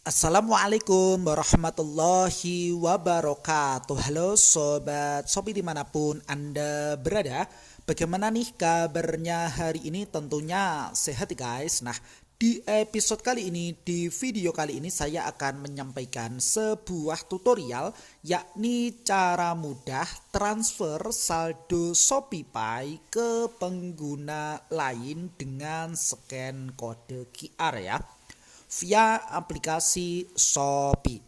Assalamualaikum warahmatullahi wabarakatuh. Halo sobat Shopee dimanapun Anda berada. Bagaimana nih kabarnya hari ini? Tentunya sehat ya guys. Nah, di episode kali ini, di video kali ini saya akan menyampaikan sebuah tutorial, yakni cara mudah transfer saldo ShopeePay ke pengguna lain dengan scan kode QR ya, via aplikasi Shopee.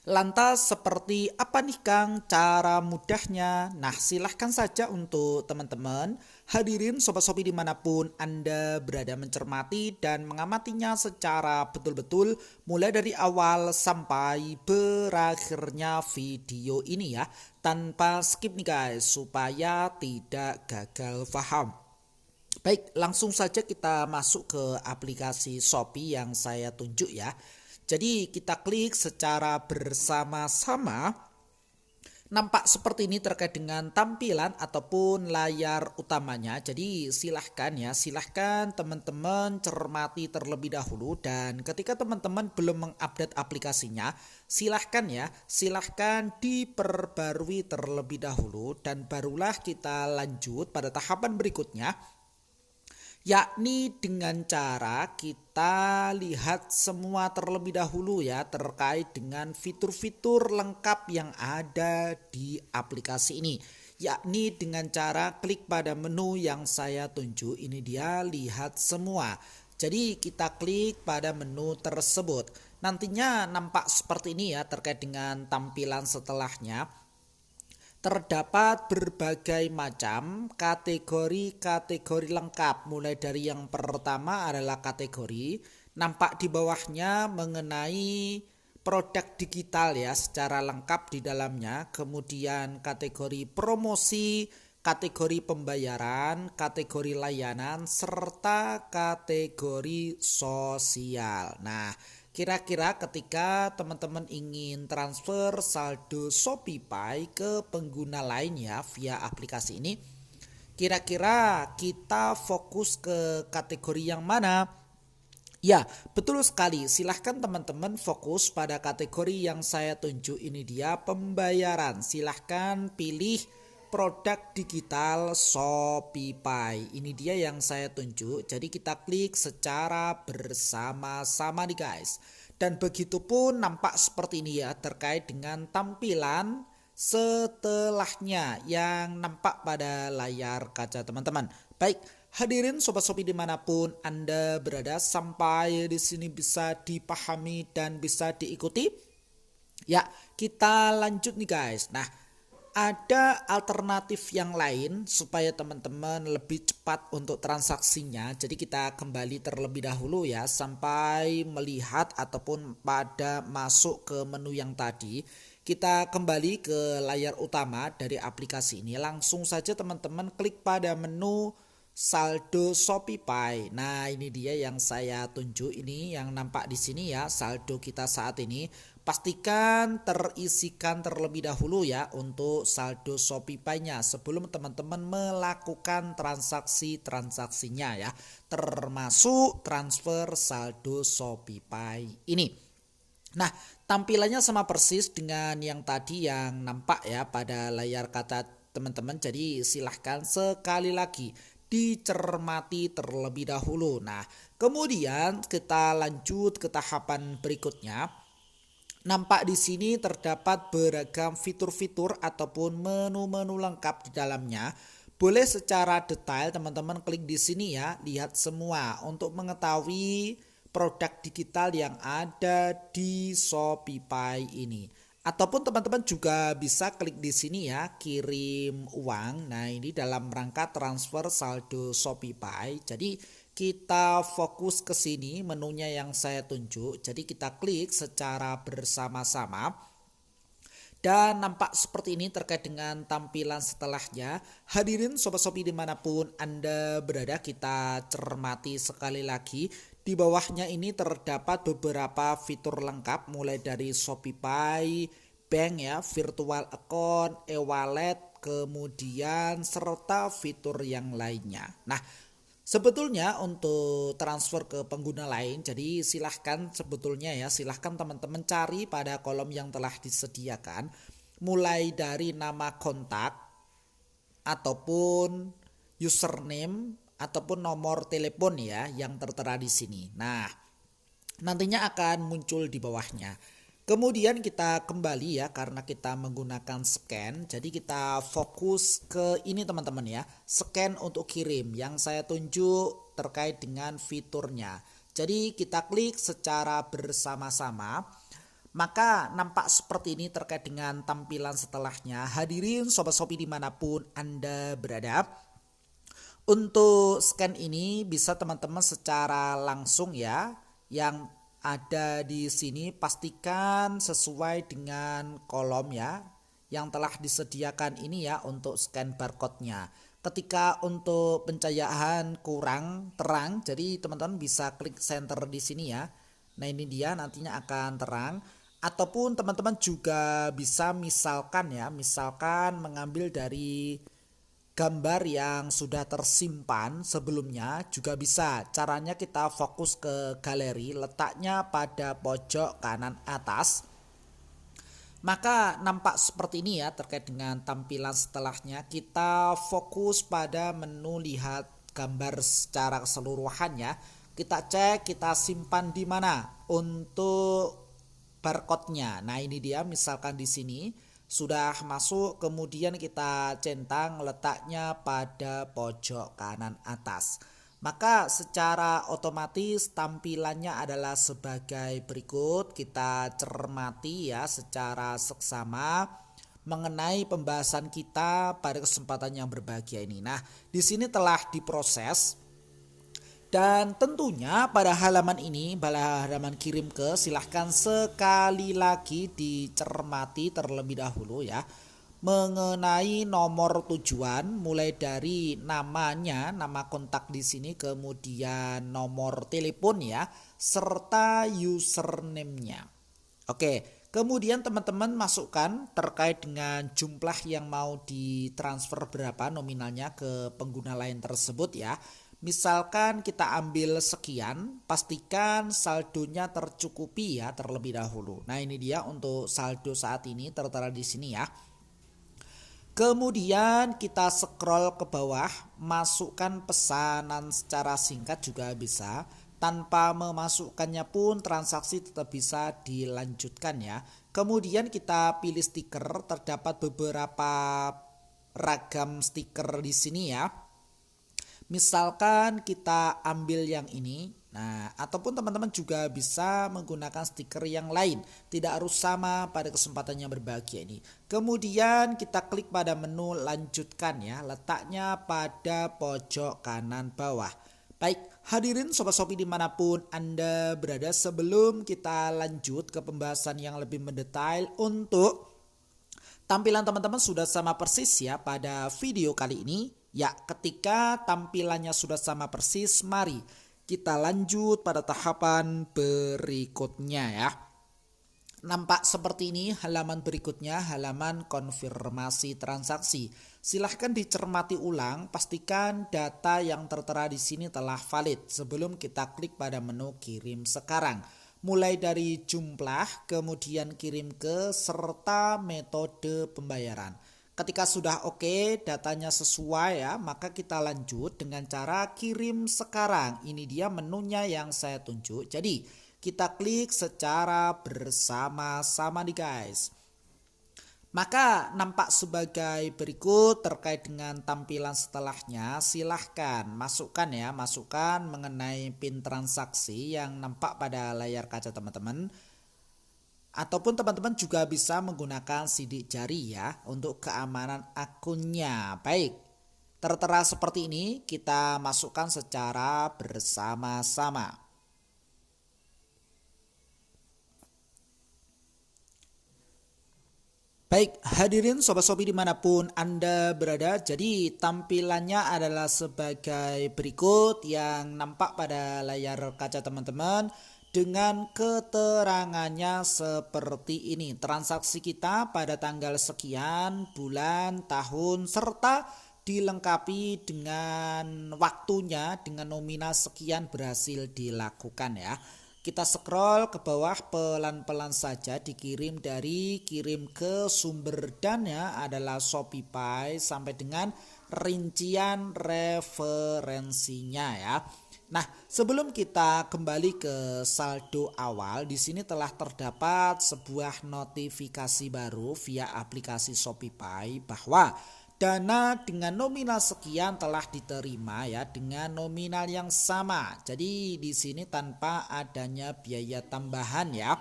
Lantas seperti apa nih Kang cara mudahnya? Nah, silahkan saja untuk teman-teman hadirin Sobat Shopee dimanapun Anda berada mencermati dan mengamatinya secara betul-betul mulai dari awal sampai berakhirnya video ini ya, tanpa skip nih guys, supaya tidak gagal paham. Baik, langsung saja kita masuk ke aplikasi Shopee yang saya tunjuk ya. Jadi kita klik secara bersama-sama. Nampak seperti ini terkait dengan tampilan ataupun layar utamanya. Jadi silahkan teman-teman cermati terlebih dahulu. Dan ketika teman-teman belum mengupdate aplikasinya, silahkan diperbarui terlebih dahulu. Dan barulah kita lanjut pada tahapan berikutnya, yakni dengan cara kita lihat semua terlebih dahulu ya, terkait dengan fitur-fitur lengkap yang ada di aplikasi ini, yakni dengan cara klik pada menu yang saya tunjuk. Ini dia, lihat semua. Jadi kita klik pada menu tersebut, nantinya nampak seperti ini ya terkait dengan tampilan setelahnya. Terdapat berbagai macam kategori lengkap. Mulai dari yang pertama adalah kategori. Nampak di bawahnya mengenai produk digital ya, secara lengkap di dalamnya. Kemudian kategori promosi, kategori pembayaran, kategori layanan, serta kategori sosial. Nah, kira-kira ketika teman-teman ingin transfer saldo ShopeePay ke pengguna lain ya via aplikasi ini, kira-kira kita fokus ke kategori yang mana? Ya, betul sekali. Silahkan teman-teman fokus pada kategori yang saya tunjuk. Ini dia, pembayaran. Silahkan pilih produk digital ShopeePay. Ini dia yang saya tunjuk. Jadi kita klik secara bersama-sama nih guys. Dan begitu pun nampak seperti ini ya terkait dengan tampilan setelahnya yang nampak pada layar kaca teman-teman. Baik, hadirin Sobat Shopee dimanapun Anda berada, sampai di sini bisa dipahami dan bisa diikuti? Ya, kita lanjut nih guys. Nah, ada alternatif yang lain supaya teman-teman lebih cepat untuk transaksinya. Jadi kita kembali terlebih dahulu ya, sampai melihat ataupun pada masuk ke menu yang tadi. Kita kembali ke layar utama dari aplikasi ini. Langsung saja teman-teman klik pada menu saldo ShopeePay. Nah, ini dia yang saya tunjuk, ini yang nampak di sini ya, saldo kita saat ini. Pastikan terisikan terlebih dahulu ya untuk saldo ShopeePay-nya sebelum teman-teman melakukan transaksinya ya, termasuk transfer saldo ShopeePay ini. Nah, tampilannya sama persis dengan yang tadi yang nampak ya pada layar kaca teman-teman. Jadi silahkan sekali lagi dicermati terlebih dahulu. Nah, kemudian kita lanjut ke tahapan berikutnya. Nampak di sini terdapat beragam fitur-fitur ataupun menu-menu lengkap di dalamnya. Boleh secara detail teman-teman klik di sini ya, lihat semua untuk mengetahui produk digital yang ada di ShopeePay ini. Ataupun teman-teman juga bisa klik di sini ya, kirim uang. Nah, ini dalam rangka transfer saldo ShopeePay. Jadi kita fokus ke sini menunya yang saya tunjuk. Jadi kita klik secara bersama-sama. Dan nampak seperti ini terkait dengan tampilan setelahnya. Hadirin Sobat Shopee dimanapun Anda berada, kita cermati sekali lagi. Di bawahnya ini terdapat beberapa fitur lengkap mulai dari ShopeePay, bank ya, virtual account, e-wallet, kemudian serta fitur yang lainnya. Nah, Sebetulnya untuk transfer ke pengguna lain, jadi silahkan sebetulnya ya, silahkan teman-teman cari pada kolom yang telah disediakan, mulai dari nama kontak, ataupun username, ataupun nomor telepon ya yang tertera di sini. Nah, nantinya akan muncul di bawahnya. Kemudian kita kembali ya karena kita menggunakan scan. Jadi kita fokus ke ini teman-teman ya. Scan untuk kirim yang saya tunjuk terkait dengan fiturnya. Jadi kita klik secara bersama-sama. Maka nampak seperti ini terkait dengan tampilan setelahnya. Hadirin Sobat Shopee dimanapun Anda berada. Untuk scan ini bisa teman-teman secara langsung ya. Yang ada di sini pastikan sesuai dengan kolom ya yang telah disediakan ini ya untuk scan barcode-nya. Ketika untuk pencahayaan kurang terang, jadi teman-teman bisa klik center di sini ya. Nah ini dia nantinya akan terang. Ataupun teman-teman juga bisa misalkan mengambil dari gambar yang sudah tersimpan sebelumnya juga bisa. Caranya kita fokus ke galeri, letaknya pada pojok kanan atas. Maka nampak seperti ini ya terkait dengan tampilan setelahnya. Kita fokus pada menu lihat gambar secara keseluruhan ya. Kita cek, kita simpan di mana untuk barcode-nya. Nah, ini dia misalkan di sini sudah masuk, kemudian kita centang letaknya pada pojok kanan atas. Maka secara otomatis tampilannya adalah sebagai berikut. Kita cermati ya secara seksama mengenai pembahasan kita pada kesempatan yang berbahagia ini. Nah, di sini telah diproses. Dan tentunya pada halaman ini, pada halaman kirim ke, silahkan sekali lagi dicermati terlebih dahulu ya. Mengenai nomor tujuan, mulai dari namanya, nama kontak di sini, kemudian nomor telepon ya, serta username-nya. Oke, kemudian teman-teman masukkan terkait dengan jumlah yang mau ditransfer berapa nominalnya ke pengguna lain tersebut ya. Misalkan kita ambil sekian, pastikan saldonya tercukupi ya terlebih dahulu. Nah, ini dia untuk saldo saat ini tertera di sini ya. Kemudian kita scroll ke bawah, masukkan pesanan secara singkat juga bisa. Tanpa memasukkannya pun transaksi tetap bisa dilanjutkan ya. Kemudian kita pilih stiker, terdapat beberapa ragam stiker di sini ya. Misalkan kita ambil yang ini, nah ataupun teman-teman juga bisa menggunakan stiker yang lain, tidak harus sama pada kesempatan yang berbahagia ini. Kemudian kita klik pada menu lanjutkan ya, letaknya pada pojok kanan bawah. Baik, hadirin Sobat Shopee dimanapun Anda berada, sebelum kita lanjut ke pembahasan yang lebih mendetail untuk tampilan teman-teman sudah sama persis ya pada video kali ini. Ya, ketika tampilannya sudah sama persis, mari kita lanjut pada tahapan berikutnya ya. Nampak seperti ini halaman berikutnya, halaman konfirmasi transaksi. Silahkan dicermati ulang, pastikan data yang tertera di sini telah valid sebelum kita klik pada menu kirim sekarang. Mulai dari jumlah, kemudian kirim ke, serta metode pembayaran. Ketika sudah oke, datanya sesuai ya, maka kita lanjut dengan cara kirim sekarang. Ini dia menunya yang saya tunjuk. Jadi kita klik secara bersama-sama nih guys. Maka nampak sebagai berikut terkait dengan tampilan setelahnya. Silahkan masukkan mengenai PIN transaksi yang nampak pada layar kaca teman-teman. Ataupun teman-teman juga bisa menggunakan sidik jari ya untuk keamanan akunnya. Baik, tertera seperti ini, kita masukkan secara bersama-sama. Baik, hadirin Sobat Shopee dimanapun Anda berada, jadi tampilannya adalah sebagai berikut yang nampak pada layar kaca teman-teman. Dengan keterangannya seperti ini, transaksi kita pada tanggal sekian, bulan, tahun, serta dilengkapi dengan waktunya dengan nominal sekian berhasil dilakukan ya. Kita scroll ke bawah pelan-pelan saja, dikirim dari kirim ke sumber dana adalah Shopify sampai dengan rincian referensinya ya. Nah, sebelum kita kembali ke saldo awal, di sini telah terdapat sebuah notifikasi baru via aplikasi Shopify bahwa dana dengan nominal sekian telah diterima ya dengan nominal yang sama. Jadi di sini tanpa adanya biaya tambahan ya.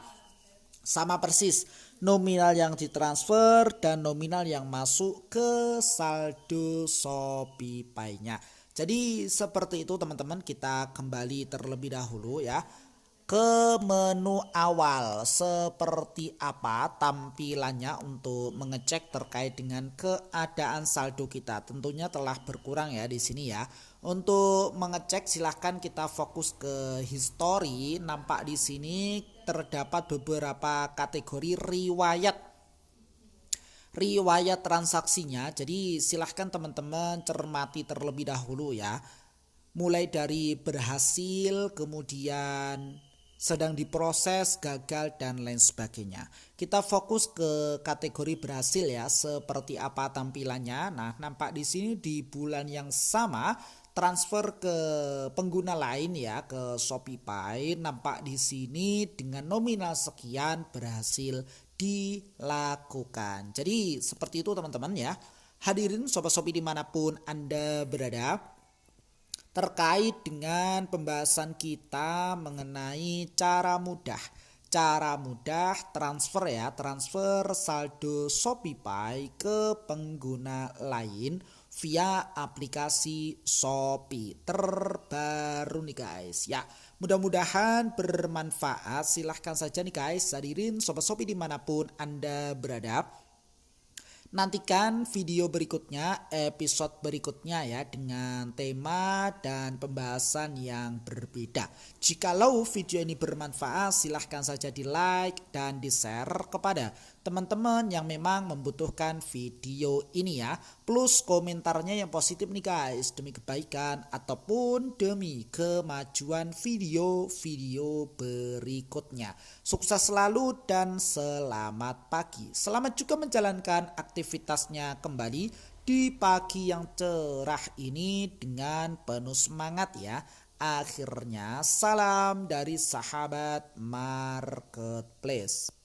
Sama persis nominal yang ditransfer dan nominal yang masuk ke saldo Shopify-nya. Jadi seperti itu teman-teman, kita kembali terlebih dahulu ya ke menu awal, seperti apa tampilannya untuk mengecek terkait dengan keadaan saldo kita. Tentunya telah berkurang ya di sini ya. Untuk mengecek silahkan kita fokus ke history. Nampak di sini terdapat beberapa kategori riwayat transaksinya. Jadi silahkan teman-teman cermati terlebih dahulu ya. Mulai dari berhasil, kemudian sedang diproses, gagal, dan lain sebagainya. Kita fokus ke kategori berhasil ya, seperti apa tampilannya. Nah, nampak di sini di bulan yang sama transfer ke pengguna lain ya, ke Shopify. Nampak di sini dengan nominal sekian berhasil dilakukan. Jadi seperti itu teman-teman ya. Hadirin Sobat Shopee dimanapun Anda berada, terkait dengan pembahasan kita mengenai cara mudah transfer ya, transfer saldo Shopify ke pengguna lain via aplikasi Shopee terbaru nih guys ya. Mudah-mudahan bermanfaat. Silahkan saja nih guys hadirin Sobat Shopee dimanapun Anda berada, nantikan video berikutnya, episode berikutnya ya, dengan tema dan pembahasan yang berbeda. Jikalau video ini bermanfaat, silahkan saja di like dan di share kepada teman-teman yang memang membutuhkan video ini ya. Plus komentarnya yang positif nih guys, demi kebaikan ataupun demi kemajuan video-video berikutnya. Sukses selalu dan selamat pagi. Selamat juga menjalankan aktivitasnya kembali di pagi yang cerah ini dengan penuh semangat ya. Akhirnya salam dari sahabat marketplace.